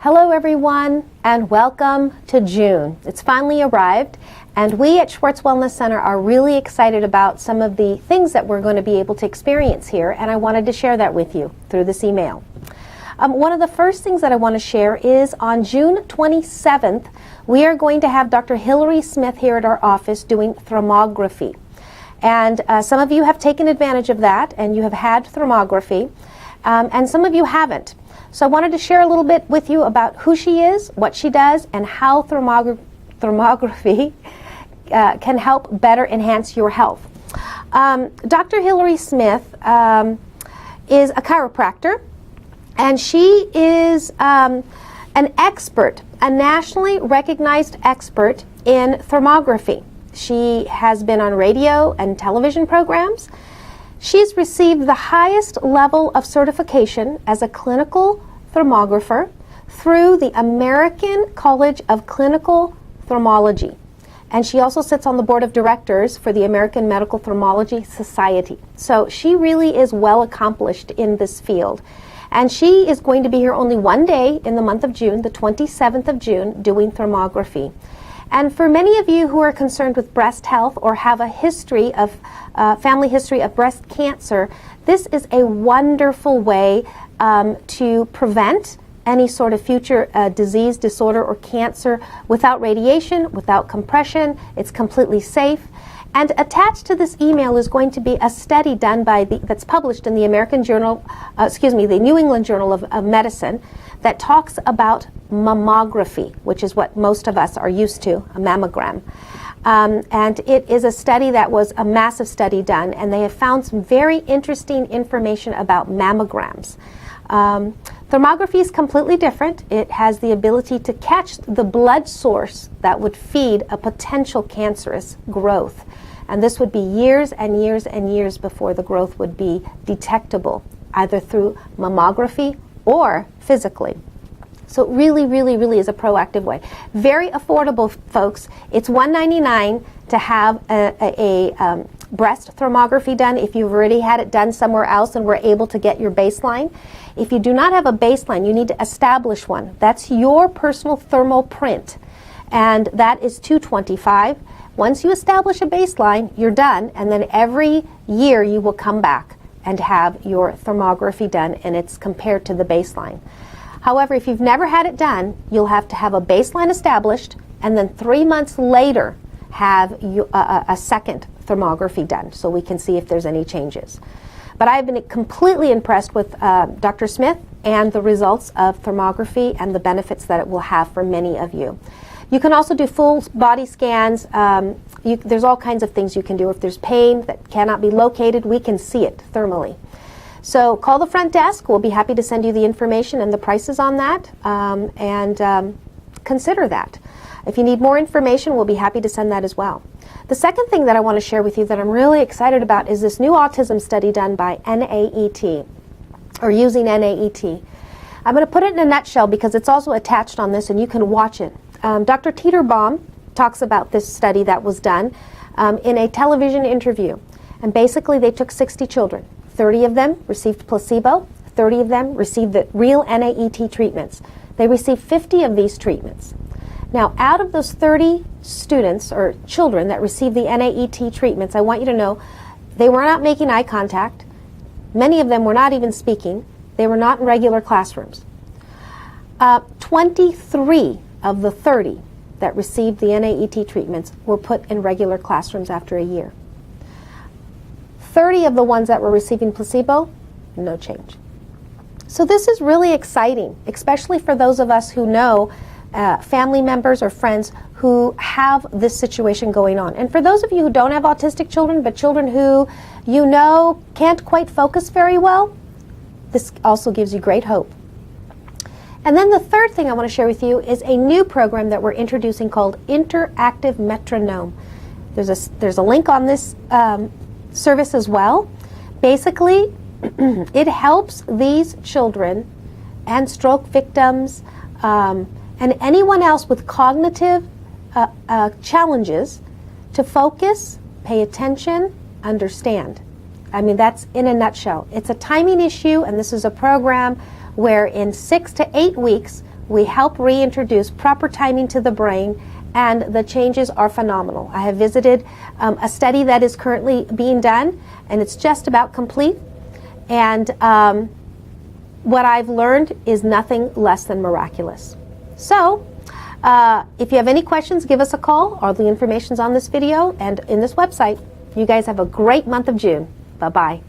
Hello everyone, and welcome to June. It's finally arrived, and we at Schwarz Wellness Center are really excited about some of the things that we're going to be able to experience here, and I wanted to share that with you through this email. One of the first things that I want to share is on June 27th, we are going to have Dr. Hillary Smith here at our office doing thermography. And some of you have taken advantage of that, and you have had thermography, and some of you haven't. So I wanted to share a little bit with you about who she is, what she does, and how thermography can help better enhance your health. Dr. Hillary Smith is a chiropractor, and she is an expert, a nationally recognized expert in thermography. She has been on radio and television programs. She's received the highest level of certification as a clinical thermographer through the American College of Clinical Thermology. And she also sits on the board of directors for the American Medical Thermology Society. So she really is well accomplished in this field. And she is going to be here only one day in the month of June, the 27th of June, doing thermography. And for many of you who are concerned with breast health or have a history of family history of breast cancer, this is a wonderful way to prevent any sort of future disease, disorder, or cancer without radiation, without compression. It's completely safe. And attached to this email is going to be a study done by that's published in the the New England Journal of Medicine, that talks about mammography, which is what most of us are used to, a mammogram. And it is a study that was a massive study done, and they have found some very interesting information about mammograms. Thermography is completely different. It has the ability to catch the blood source that would feed a potential cancerous growth. And this would be years and years and years before the growth would be detectable, either through mammography or physically. So it really, really, really is a proactive way. Very affordable, folks. It's $199 to have a breast thermography done if you've already had it done somewhere else and were able to get your baseline. If you do not have a baseline, you need to establish one. That's your personal thermal print, and that is $225. Once you establish a baseline, you're done, and then every year you will come back and have your thermography done, and it's compared to the baseline. However, if you've never had it done, you'll have to have a baseline established, and then 3 months later have a second thermography done so we can see if there's any changes. But I've been completely impressed with Dr. Smith and the results of thermography and the benefits that it will have for many of you. You can also do full body scans. There's all kinds of things you can do. If there's pain that cannot be located, we can see it thermally. So call the front desk. We'll be happy to send you the information and the prices on that, and consider that. If you need more information, we'll be happy to send that as well. The second thing that I want to share with you that I'm really excited about is this new autism study done by NAET, or using NAET. I'm going to put it in a nutshell because it's also attached on this and you can watch it. Dr. Teeterbaum talks about this study that was done in a television interview. And basically they took 60 children. 30 of them received placebo, 30 of them received the real NAET treatments. They received 50 of these treatments. Now, out of those 30 students or children that received the NAET treatments, I want you to know they were not making eye contact. Many of them were not even speaking. They were not in regular classrooms. 23 of the 30 that received the NAET treatments were put in regular classrooms after a year. 30 of the ones that were receiving placebo, no change. So this is really exciting, especially for those of us who know family members or friends who have this situation going on. And for those of you who don't have autistic children, but children who you know can't quite focus very well, this also gives you great hope. And then the third thing I want to share with you is a new program that we're introducing called Interactive Metronome. There's a link on this service as well. Basically, it helps these children and stroke victims and anyone else with cognitive challenges to focus, pay attention, understand. I mean, that's in a nutshell. It's a timing issue, and this is a program where in 6 to 8 weeks, We help reintroduce proper timing to the brain, and the changes are phenomenal. I have visited a study that is currently being done, and it's just about complete. And what I've learned is nothing less than miraculous. So, if you have any questions, give us a call. All the information's on this video and in this website. You guys have a great month of June. Bye-bye.